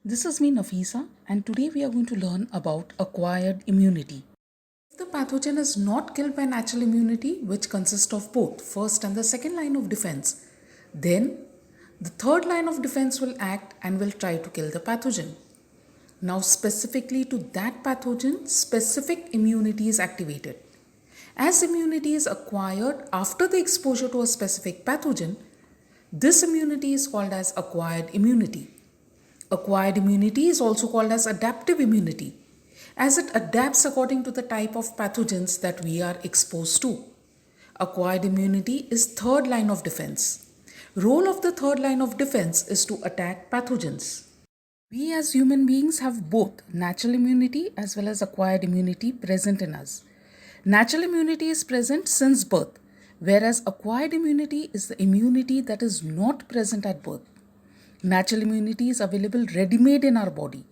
This is me Nafisa, and today we are going to learn about acquired immunity. If the pathogen is not killed by natural immunity, which consists of both first and the second line of defense, then the third line of defense will act and will try to kill the pathogen. Now, specifically to that pathogen, specific immunity is activated. As immunity is acquired after the exposure to a specific pathogen, this immunity is called as acquired immunity. Acquired immunity is also called as adaptive immunity, as it adapts according to the type of pathogens that we are exposed to. Acquired immunity is third line of defense. Role of the third line of defense is to attack pathogens. We as human beings have both natural immunity as well as acquired immunity present in us. Natural immunity is present since birth, whereas acquired immunity is the immunity that is not present at birth. Natural immunity is available ready-made in our body,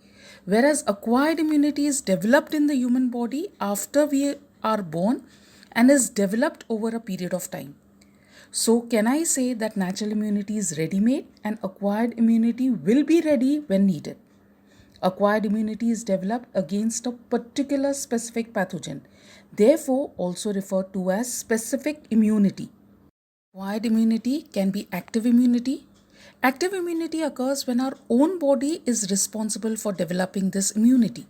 whereas acquired immunity is developed in the human body after we are born and is developed over a period of time. So, can I say that natural immunity is ready-made and acquired immunity will be ready when needed? Acquired immunity is developed against a particular specific pathogen, therefore also referred to as specific immunity. Acquired immunity can be active immunity. Active immunity occurs when our own body is responsible for developing this immunity.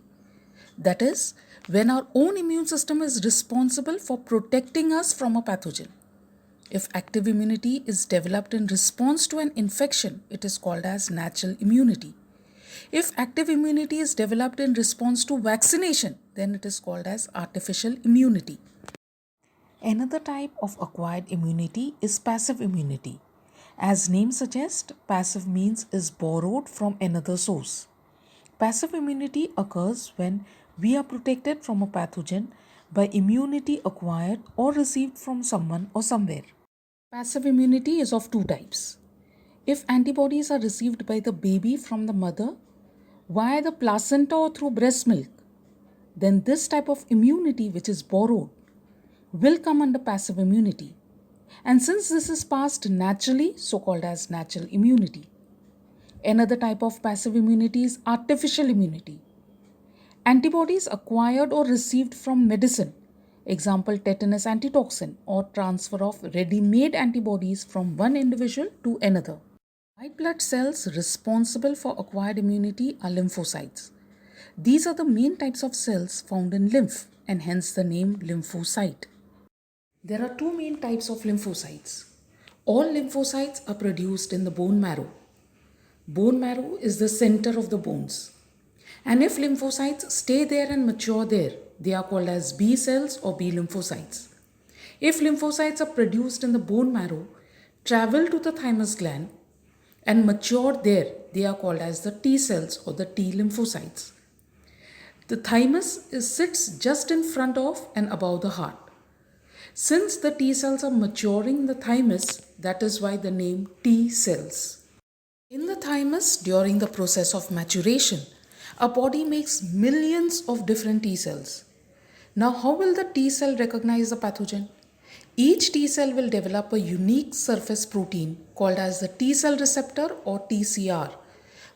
That is, when our own immune system is responsible for protecting us from a pathogen. If active immunity is developed in response to an infection, it is called as natural immunity. If active immunity is developed in response to vaccination, then it is called as artificial immunity. Another type of acquired immunity is passive immunity. As name suggests, passive means is borrowed from another source. Passive immunity occurs when we are protected from a pathogen by immunity acquired or received from someone or somewhere. Passive immunity is of two types. If antibodies are received by the baby from the mother via the placenta or through breast milk, then this type of immunity, which is borrowed, will come under passive immunity. And since this is passed naturally, so called as natural immunity. Another type of passive immunity is artificial immunity. Antibodies acquired or received from medicine, example tetanus antitoxin, or transfer of ready-made antibodies from one individual to another. White blood cells responsible for acquired immunity are lymphocytes. These are the main types of cells found in lymph and hence the name lymphocyte. There are two main types of lymphocytes. All lymphocytes are produced in the bone marrow. Bone marrow is the center of the bones. And if lymphocytes stay there and mature there, they are called as B cells or B lymphocytes. If lymphocytes are produced in the bone marrow, travel to the thymus gland and mature there, they are called as the T cells or the T lymphocytes. The thymus sits just in front of and above the heart. Since the T cells are maturing in the thymus, that is why the name T cells. In the thymus, during the process of maturation, our body makes millions of different T cells. Now, how will the T cell recognize the pathogen? Each T cell will develop a unique surface protein called as the T cell receptor or TCR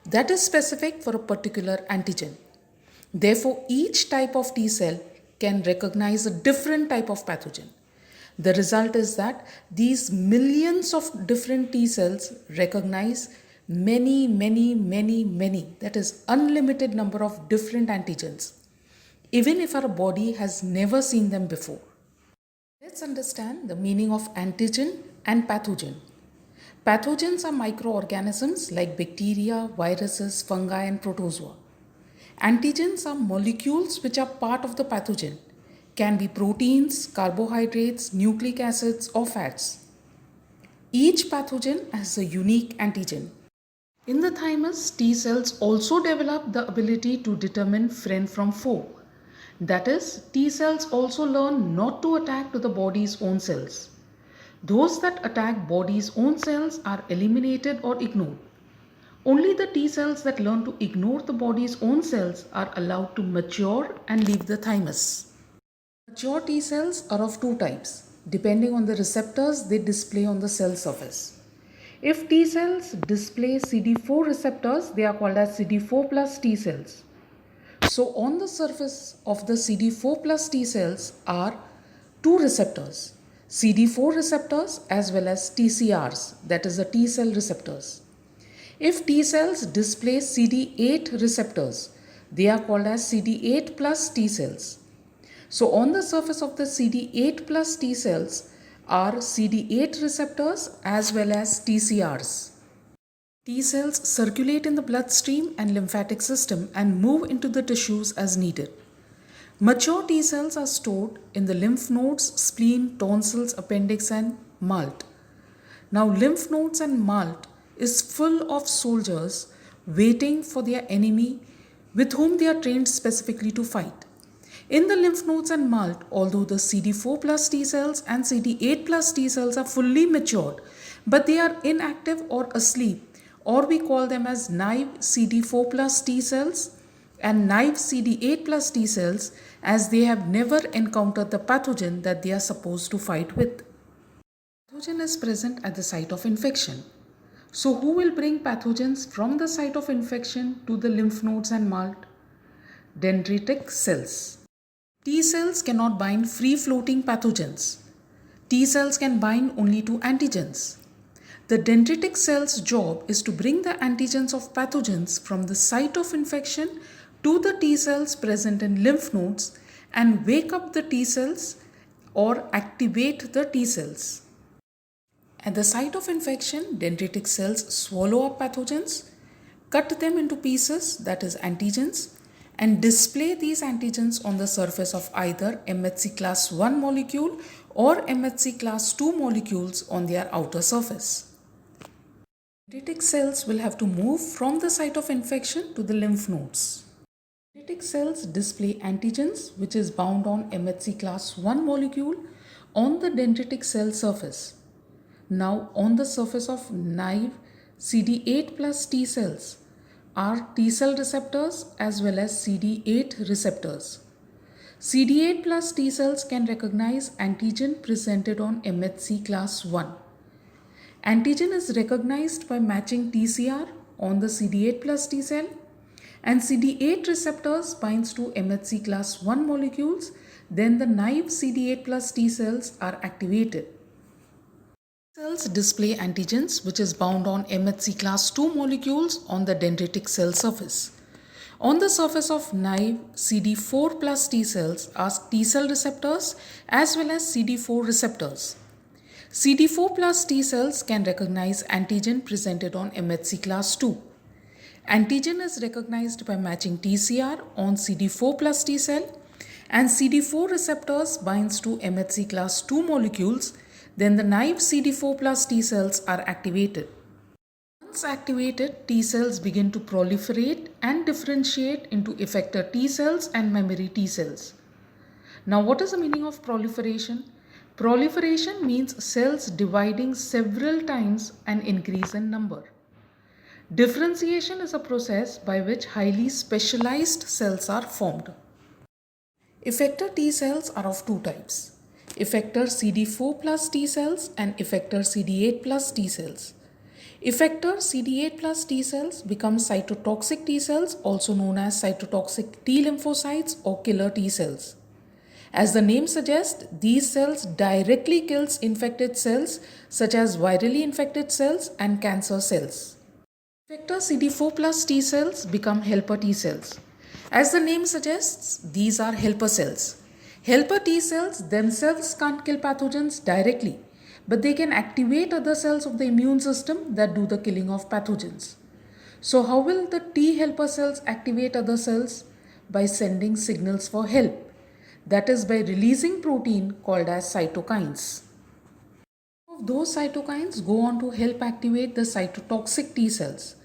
that is specific for a particular antigen. Therefore, each type of T cell can recognize a different type of pathogen. The result is that these millions of different T cells recognize many, that is unlimited number of different antigens, even if our body has never seen them before. Let's understand the meaning of antigen and pathogen. Pathogens are microorganisms like bacteria, viruses, fungi, and protozoa. Antigens are molecules which are part of the pathogen, can be proteins, carbohydrates, nucleic acids, or fats. Each pathogen has a unique antigen. In the thymus, T cells also develop the ability to determine friend from foe. That is, T cells also learn not to attack to the body's own cells. Those that attack body's own cells are eliminated or ignored. Only the T cells that learn to ignore the body's own cells are allowed to mature and leave the thymus. Mature T cells are of two types, depending on the receptors they display on the cell surface. If T cells display CD4 receptors, they are called as CD4 plus T cells. So on the surface of the CD4 plus T cells are two receptors, CD4 receptors as well as TCRs, that is the T cell receptors. If T cells display CD8 receptors, they are called as CD8 plus T cells. So on the surface of the CD8 plus T cells are CD8 receptors as well as TCRs. T cells circulate in the bloodstream and lymphatic system and move into the tissues as needed. Mature T cells are stored in the lymph nodes, spleen, tonsils, appendix and MALT. Now lymph nodes and MALT is full of soldiers waiting for their enemy with whom they are trained specifically to fight. In the lymph nodes and MALT, although the CD4 plus T cells and CD8 plus T cells are fully matured, but they are inactive or asleep, or we call them as naive CD4 plus T cells and naive CD8 plus T cells, as they have never encountered the pathogen that they are supposed to fight with. Pathogen is present at the site of infection. So who will bring pathogens from the site of infection to the lymph nodes and MALT? Dendritic cells. T cells cannot bind free-floating pathogens. T cells can bind only to antigens. The dendritic cell's job is to bring the antigens of pathogens from the site of infection to the T cells present in lymph nodes and wake up the T cells or activate the T cells. At the site of infection, dendritic cells swallow up pathogens, cut them into pieces, that is antigens, and display these antigens on the surface of either MHC class 1 molecule or MHC class 2 molecules on their outer surface. Dendritic cells will have to move from the site of infection to the lymph nodes. Dendritic cells display antigens which is bound on MHC class 1 molecule on the dendritic cell surface. Now on the surface of naive CD8 plus T cells are T cell receptors as well as CD8 receptors. CD8 plus T cells can recognize antigen presented on MHC class 1. Antigen is recognized by matching TCR on the CD8 plus T cell, and CD8 receptors binds to MHC class 1 molecules, then the naive CD8 plus T cells are activated. Cells display antigens which is bound on MHC class 2 molecules on the dendritic cell surface. On the surface of naive CD4 plus T cells are T cell receptors as well as CD4 receptors. CD4 plus T cells can recognize antigen presented on MHC class 2. Antigen is recognized by matching TCR on CD4 plus T cell, and CD4 receptors binds to MHC class 2 molecules. Then the naive CD4 plus T cells are activated. Once activated, T cells begin to proliferate and differentiate into effector T cells and memory T cells. Now what is the meaning of proliferation? Proliferation means cells dividing several times and increase in number. Differentiation is a process by which highly specialized cells are formed. Effector T cells are of two types: effector CD4 plus T cells and effector CD8 plus T cells. Effector CD8 plus T cells become cytotoxic T cells, also known as cytotoxic T lymphocytes or killer T cells. As the name suggests, these cells directly kills infected cells such as virally infected cells and cancer cells. Effector CD4 plus T cells become helper T cells. As the name suggests, these are helper cells. Helper T cells themselves can't kill pathogens directly, but they can activate other cells of the immune system that do the killing of pathogens. So how will the T helper cells activate other cells? By sending signals for help. That is by releasing protein called as cytokines. Those cytokines go on to help activate the cytotoxic T cells.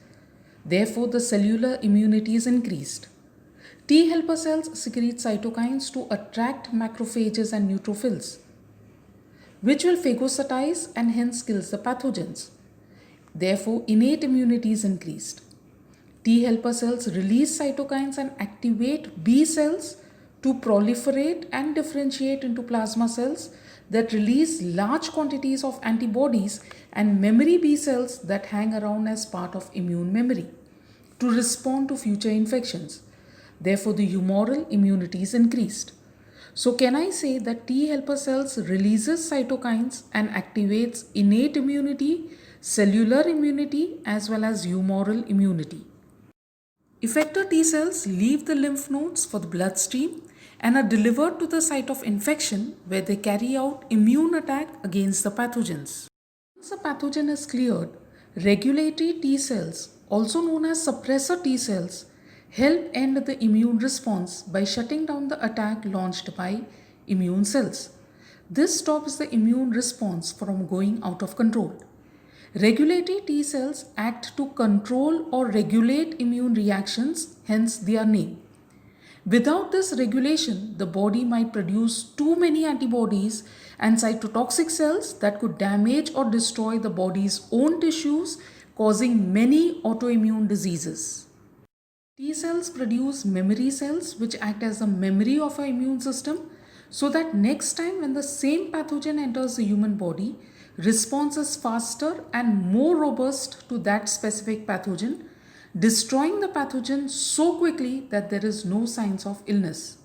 Therefore, the cellular immunity is increased. T helper cells secrete cytokines to attract macrophages and neutrophils, which will phagocytize and hence kills the pathogens. Therefore, innate immunity is increased. T helper cells release cytokines and activate B cells to proliferate and differentiate into plasma cells that release large quantities of antibodies and memory B cells that hang around as part of immune memory to respond to future infections. Therefore, the humoral immunity is increased. So, can I say that T helper cells releases cytokines and activates innate immunity, cellular immunity as well as humoral immunity? Effector T cells leave the lymph nodes for the bloodstream and are delivered to the site of infection where they carry out immune attack against the pathogens. Once the pathogen is cleared, regulatory T cells, also known as suppressor T cells, help end the immune response by shutting down the attack launched by immune cells. This stops the immune response from going out of control. Regulatory T cells act to control or regulate immune reactions, hence their name. Without this regulation, the body might produce too many antibodies and cytotoxic cells that could damage or destroy the body's own tissues, causing many autoimmune diseases. T cells produce memory cells which act as the memory of our immune system so that next time when the same pathogen enters the human body, response is faster and more robust to that specific pathogen, destroying the pathogen so quickly that there is no signs of illness.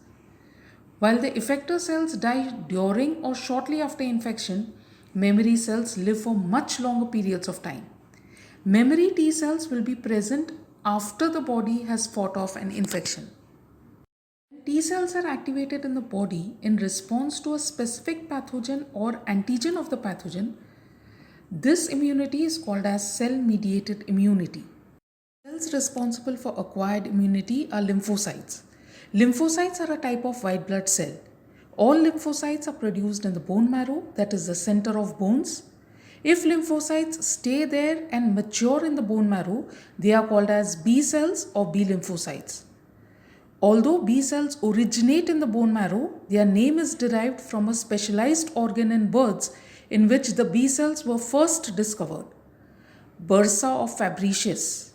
While the effector cells die during or shortly after infection, memory cells live for much longer periods of time. Memory T cells will be present after the body has fought off an infection. T cells are activated in the body in response to a specific pathogen or antigen of the pathogen. This immunity is called as cell-mediated immunity. Cells responsible for acquired immunity are lymphocytes. Lymphocytes are a type of white blood cell. All lymphocytes are produced in the bone marrow, that is the center of bones. If lymphocytes stay there and mature in the bone marrow, they are called as B cells or B lymphocytes. Although B cells originate in the bone marrow, their name is derived from a specialized organ in birds in which the B cells were first discovered, bursa of Fabricius.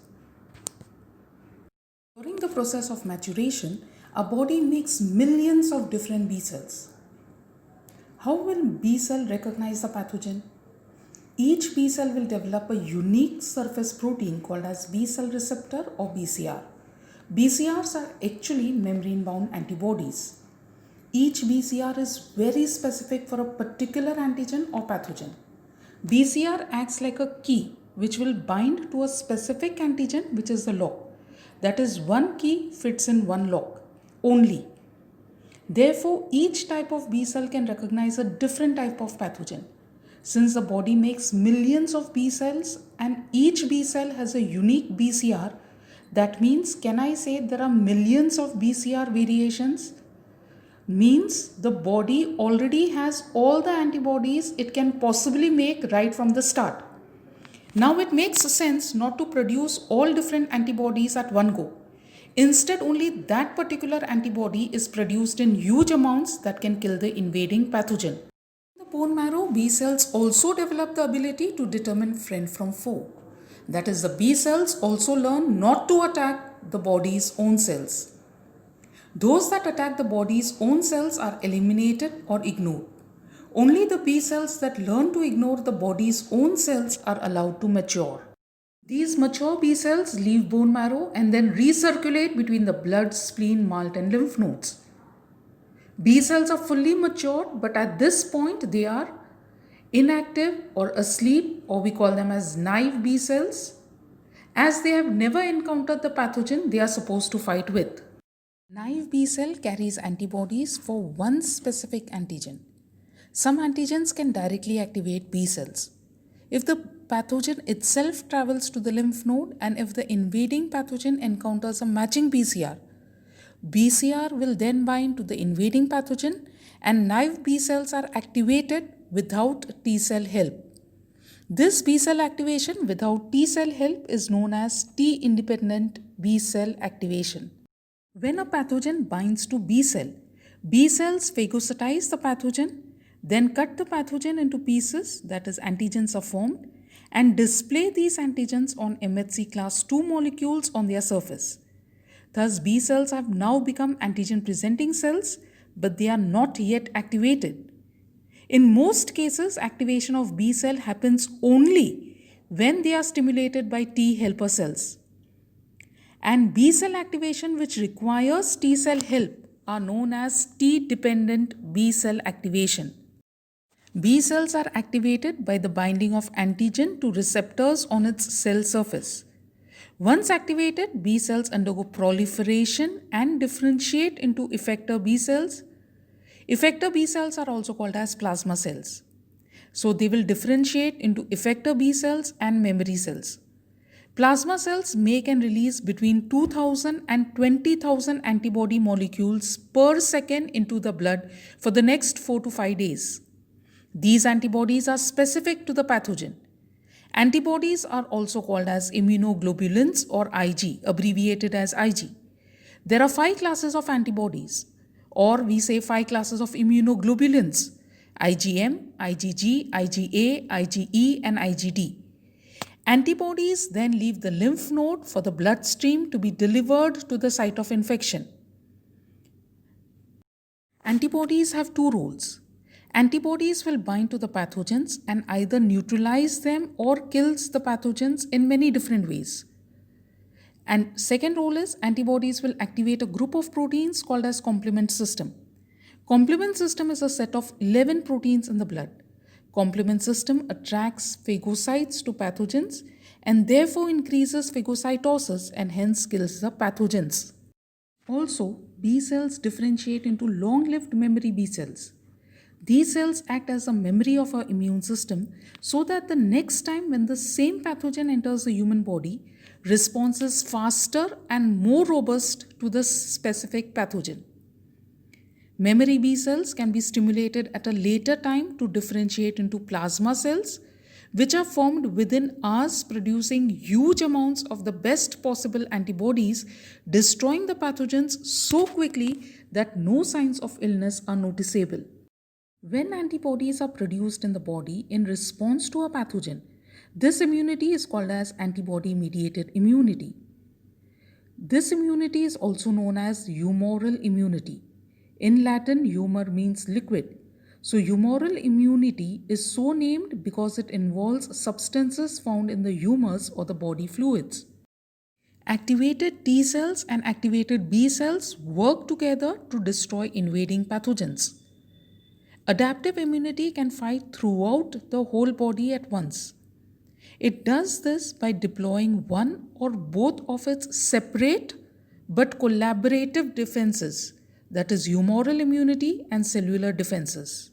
During the process of maturation, our body makes millions of different B cells. How will B cell recognize the pathogen? Each B cell will develop a unique surface protein called as B cell receptor or BCR. BCRs are actually membrane-bound antibodies. Each BCR is very specific for a particular antigen or pathogen. BCR acts like a key which will bind to a specific antigen which is the lock. That is, one key fits in one lock only. Therefore, each type of B cell can recognize a different type of pathogen. Since the body makes millions of B cells and each B cell has a unique BCR, that means, can I say there are millions of BCR variations? Means the body already has all the antibodies it can possibly make right from the start. Now it makes sense not to produce all different antibodies at one go. Instead, only that particular antibody is produced in huge amounts that can kill the invading pathogen. In the bone marrow, B cells also develop the ability to determine friend from foe. That is, the B cells also learn not to attack the body's own cells. Those that attack the body's own cells are eliminated or ignored. Only the B cells that learn to ignore the body's own cells are allowed to mature. These mature B cells leave bone marrow and then recirculate between the blood, spleen, malt and lymph nodes. B cells are fully matured, but at this point they are inactive or asleep, or we call them as naive B cells. As they have never encountered the pathogen they are supposed to fight with. Naive B cell carries antibodies for one specific antigen. Some antigens can directly activate B cells. If the pathogen itself travels to the lymph node and if the invading pathogen encounters a matching BCR, BCR will then bind to the invading pathogen and naive B cells are activated without T cell help. This B cell activation without T cell help is known as T-independent B cell activation. When a pathogen binds to B cell, B cells phagocytize the pathogen, then cut the pathogen into pieces, that is, antigens are formed, and display these antigens on MHC class II molecules on their surface. Thus, B cells have now become antigen-presenting cells, but they are not yet activated. In most cases, activation of B cell happens only when they are stimulated by T helper cells. And B cell activation which requires T cell help are known as T dependent B cell activation. B cells are activated by the binding of antigen to receptors on its cell surface. Once activated, B cells undergo proliferation and differentiate into effector B cells. Effector B cells are also called as plasma cells. So they will differentiate into effector B cells and memory cells. Plasma cells make and release between 2000 and 20,000 antibody molecules per second into the blood for the next 4 to 5 days. These antibodies are specific to the pathogen. Antibodies are also called as immunoglobulins or Ig, abbreviated as Ig. There are 5 classes of antibodies, or we say 5 classes of immunoglobulins: IgM, IgG, IgA, IgE, and IgD. Antibodies then leave the lymph node for the bloodstream to be delivered to the site of infection. Antibodies have 2 roles. Antibodies will bind to the pathogens and either neutralize them or kills the pathogens in many different ways. And second role is antibodies will activate a group of proteins called as complement system. Complement system is a set of 11 proteins in the blood. Complement system attracts phagocytes to pathogens and therefore increases phagocytosis and hence kills the pathogens. Also, B cells differentiate into long-lived memory B cells. These cells act as a memory of our immune system so that the next time when the same pathogen enters the human body, response is faster and more robust to the specific pathogen. Memory B cells can be stimulated at a later time to differentiate into plasma cells, which are formed within hours, producing huge amounts of the best possible antibodies, destroying the pathogens so quickly that no signs of illness are noticeable. When antibodies are produced in the body in response to a pathogen, this immunity is called as antibody-mediated immunity. This immunity is also known as humoral immunity. In Latin, humor means liquid. So humoral immunity is so named because it involves substances found in the humors or the body fluids. Activated T cells and activated B cells work together to destroy invading pathogens. Adaptive immunity can fight throughout the whole body at once. It does this by deploying one or both of its separate but collaborative defenses, that is humoral immunity and cellular defenses.